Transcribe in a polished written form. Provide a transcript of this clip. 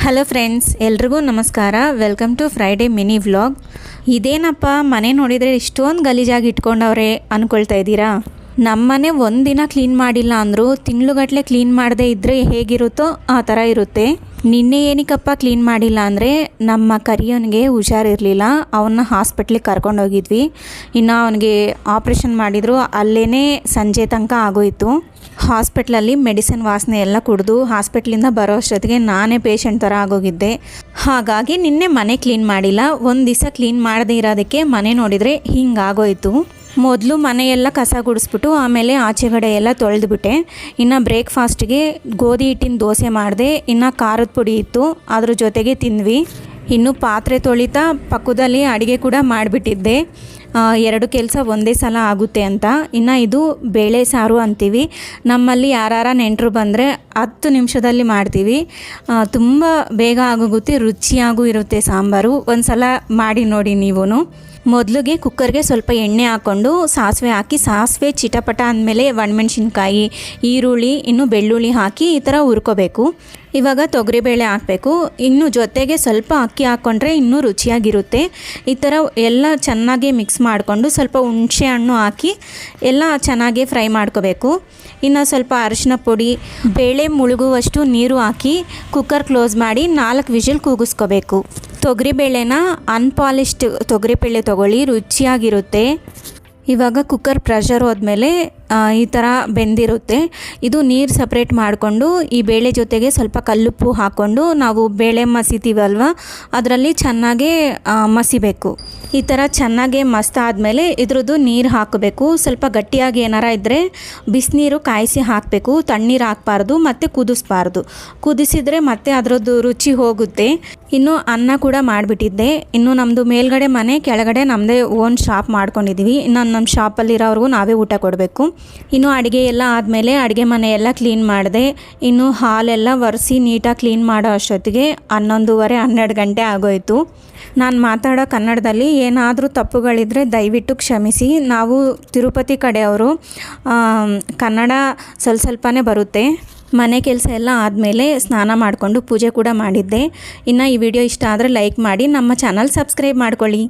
Hello friends, ಎಲ್ರಿಗೂ ನಮಸ್ಕಾರ. Welcome to Friday mini vlog. ಇದೇನಪ್ಪ ಮನೆ ನೋಡಿದರೆ ಇಷ್ಟೊಂದು ಗಲೀಜಾಗಿ ಇಟ್ಕೊಂಡವ್ರೆ ಅಂದ್ಕೊಳ್ತಾ ಇದ್ದೀರಾ? ನಮ್ಮನೆ ಒಂದಿನ ಕ್ಲೀನ್ ಮಾಡಿಲ್ಲ ಅಂದರೂ ತಿಂಗ್ಳುಗಟ್ಟಲೆ ಕ್ಲೀನ್ ಮಾಡದೇ ಇದ್ದರೆ ಹೇಗಿರುತ್ತೋ ಆ ಥರ ಇರುತ್ತೆ. ನಿನ್ನೆ ಏನಕ್ಕಪ್ಪ ಕ್ಲೀನ್ ಮಾಡಿಲ್ಲ ಅಂದರೆ ನಮ್ಮ ಕರಿಯೋನಿಗೆ ಹುಷಾರಿರಲಿಲ್ಲ. ಅವನ್ನ ಹಾಸ್ಪಿಟ್ಲಿಗೆ ಕರ್ಕೊಂಡೋಗಿದ್ವಿ. ಇನ್ನು ಅವನಿಗೆ ಆಪ್ರೇಷನ್ ಮಾಡಿದರು. ಅಲ್ಲೇ ಸಂಜೆ ತನಕ ಆಗೋಯಿತು. ಹಾಸ್ಪಿಟ್ಲಲ್ಲಿ ಮೆಡಿಸಿನ್ ವಾಸನೆ ಎಲ್ಲ ಕುಡಿದು ಹಾಸ್ಪಿಟ್ಲಿಂದ ಬರೋ ಅಷ್ಟೊತ್ತಿಗೆ ನಾನೇ ಪೇಷಂಟ್ ಥರ ಆಗೋಗಿದ್ದೆ. ಹಾಗಾಗಿ ನಿನ್ನೆ ಮನೆ ಕ್ಲೀನ್ ಮಾಡಿಲ್ಲ. ಒಂದು ದಿವಸ ಕ್ಲೀನ್ ಮಾಡದೇ ಇರೋದಕ್ಕೆ ಮನೆ ನೋಡಿದರೆ ಹಿಂಗಾಗೋಯಿತು. ಮೊದಲು ಮನೆಯೆಲ್ಲ ಕಸ ಗುಡಿಸ್ಬಿಟ್ಟು ಆಮೇಲೆ ಆಚೆಗಡೆ ಎಲ್ಲ ತೊಳೆದ್ಬಿಟ್ಟೆ. ಇನ್ನು ಬ್ರೇಕ್ಫಾಸ್ಟಿಗೆ ಗೋಧಿ ಹಿಟ್ಟಿನ ದೋಸೆ ಮಾಡಿದೆ. ಇನ್ನು ಖಾರದ ಪುಡಿ ಇತ್ತು, ಅದ್ರ ಜೊತೆಗೆ ತಿಂದ್ವಿ. ಇನ್ನು ಪಾತ್ರೆ ತೊಳಿತಾ ಪಕ್ಕದಲ್ಲಿ ಅಡುಗೆ ಕೂಡ ಮಾಡಿಬಿಟ್ಟಿದ್ದೆ. ಎರಡು ಕೆಲಸ ಒಂದೇ ಸಲ ಆಗುತ್ತೆ ಅಂತ. ಇನ್ನು ಇದು ಬೇಳೆ ಸಾರು ಅಂತೀವಿ. ನಮ್ಮಲ್ಲಿ ಯಾರು ನೆಂಟರು ಬಂದರೆ 10 ನಿಮಿಷದಲ್ಲಿ ಮಾಡ್ತೀವಿ. ತುಂಬ ಬೇಗ ಆಗೋಗುತ್ತೆ, ರುಚಿಯಾಗೂ ಇರುತ್ತೆ ಸಾಂಬಾರು. ಒಂದು ಸಲ ಮಾಡಿ ನೋಡಿ ನೀವು. ಮೊದಲಿಗೆ ಕುಕ್ಕರ್ಗೆ ಸ್ವಲ್ಪ ಎಣ್ಣೆ ಹಾಕ್ಕೊಂಡು ಸಾಸಿವೆ ಹಾಕಿ, ಸಾಸಿವೆ ಚಿಟಪಟ ಅಂದಮೇಲೆ ಒಣಮೆಣ್ಸಿನ್ಕಾಯಿ, ಈರುಳ್ಳಿ, ಇನ್ನು ಬೆಳ್ಳುಳ್ಳಿ ಹಾಕಿ ಈ ಥರ ಹುರ್ಕೋಬೇಕು. ಇವಾಗ ತೊಗರಿಬೇಳೆ ಹಾಕಬೇಕು. ಇನ್ನು ಜೊತೆಗೆ ಸ್ವಲ್ಪ ಅಕ್ಕಿ ಹಾಕ್ಕೊಂಡ್ರೆ ಇನ್ನೂ ರುಚಿಯಾಗಿರುತ್ತೆ. ಈ ಥರ ಎಲ್ಲ ಚೆನ್ನಾಗಿ ಮಿಕ್ಸ್ ಮಾಡಿಕೊಂಡು ಸ್ವಲ್ಪ ಹುಣಸೆ ಹಣ್ಣು ಹಾಕಿ ಎಲ್ಲ ಚೆನ್ನಾಗಿ ಫ್ರೈ ಮಾಡ್ಕೋಬೇಕು. ಇನ್ನು ಸ್ವಲ್ಪ ಅರಿಶಿನ ಪುಡಿ, ಬೇಳೆ ಮುಳುಗುವಷ್ಟು ನೀರು ಹಾಕಿ ಕುಕ್ಕರ್ ಕ್ಲೋಸ್ ಮಾಡಿ 4 ವಿಷಲ್ ಕೂಗಿಸ್ಕೋಬೇಕು. ತೊಗರಿಬೇಳೆನ ಅನ್ಪಾಲಿಶ್ಡ್ ತೊಗರಿಬೇಳೆ ತೊಗೊಳ್ಳಿ, ರುಚಿಯಾಗಿರುತ್ತೆ. ಇವಾಗ ಕುಕ್ಕರ್ ಪ್ರೆಷರ್ ಹೋದ್ಮೇಲೆ ಈ ಥರ ಬೆಂದಿರುತ್ತೆ. ಇದು ನೀರು ಸಪ್ರೇಟ್ ಮಾಡಿಕೊಂಡು ಈ ಬೇಳೆ ಜೊತೆಗೆ ಸ್ವಲ್ಪ ಕಲ್ಲುಪ್ಪು ಹಾಕ್ಕೊಂಡು ನಾವು ಬೇಳೆ ಮಸಿತೀವಲ್ವ ಅದರಲ್ಲಿ ಚೆನ್ನಾಗೇ ಮಸಿಬೇಕು. ಈ ಥರ ಚೆನ್ನಾಗೇ ಮಸ್ತಾದಮೇಲೆ ಇದ್ರದ್ದು ನೀರು ಹಾಕಬೇಕು. ಸ್ವಲ್ಪ ಗಟ್ಟಿಯಾಗಿ ಏನಾರ ಇದ್ದರೆ ಬಿಸಿನೀರು ಕಾಯಿಸಿ ಹಾಕಬೇಕು. ತಣ್ಣೀರು ಹಾಕಬಾರ್ದು ಮತ್ತು ಕುದಿಸ್ಬಾರ್ದು. ಕುದಿಸಿದರೆ ಮತ್ತೆ ಅದರದ್ದು ರುಚಿ ಹೋಗುತ್ತೆ. ಇನ್ನು ಅನ್ನ ಕೂಡ ಮಾಡಿಬಿಟ್ಟಿದ್ದೆ. ಇನ್ನು ನಮ್ಮದು ಮೇಲ್ಗಡೆ ಮನೆ, ಕೆಳಗಡೆ ನಮ್ಮದೇ ಓನ್ ಶಾಪ್ ಮಾಡ್ಕೊಂಡಿದ್ದೀವಿ. ಇನ್ನು ನಮ್ಮ ಶಾಪಲ್ಲಿರೋವ್ರಿಗೂ ನಾವೇ ಊಟ ಕೊಡಬೇಕು. ಇನ್ನು ಅಡುಗೆ ಎಲ್ಲ ಆದಮೇಲೆ ಅಡುಗೆ ಮನೆ ಎಲ್ಲ ಕ್ಲೀನ್ ಮಾಡಿದೆ. ಇನ್ನು ಹಾಲೆಲ್ಲ ಒರೆಸಿ ನೀಟಾಗಿ ಕ್ಲೀನ್ ಮಾಡೋ ಅಷ್ಟೊತ್ತಿಗೆ 11:30-12 ಗಂಟೆ ಆಗೋಯಿತು. ನಾನು ಮಾತಾಡೋ ಕನ್ನಡದಲ್ಲಿ ಏನಾದರೂ ತಪ್ಪುಗಳಿದ್ದರೆ ದಯವಿಟ್ಟು ಕ್ಷಮಿಸಿ. ನಾವು ತಿರುಪತಿ ಕಡೆಯವರು, ಕನ್ನಡ ಸ್ವಲ್ಪನೇ ಬರುತ್ತೆ. ಮನೆ ಕೆಲಸ ಎಲ್ಲ ಆದಮೇಲೆ ಸ್ನಾನ ಮಾಡಿಕೊಂಡು ಪೂಜೆ ಕೂಡ ಮಾಡಿದ್ದೆ. ಇನ್ನು ಈ ವಿಡಿಯೋ ಇಷ್ಟ ಆದರೆ ಲೈಕ್ ಮಾಡಿ, ನಮ್ಮ ಚಾನಲ್ ಸಬ್ಸ್ಕ್ರೈಬ್ ಮಾಡ್ಕೊಳ್ಳಿ.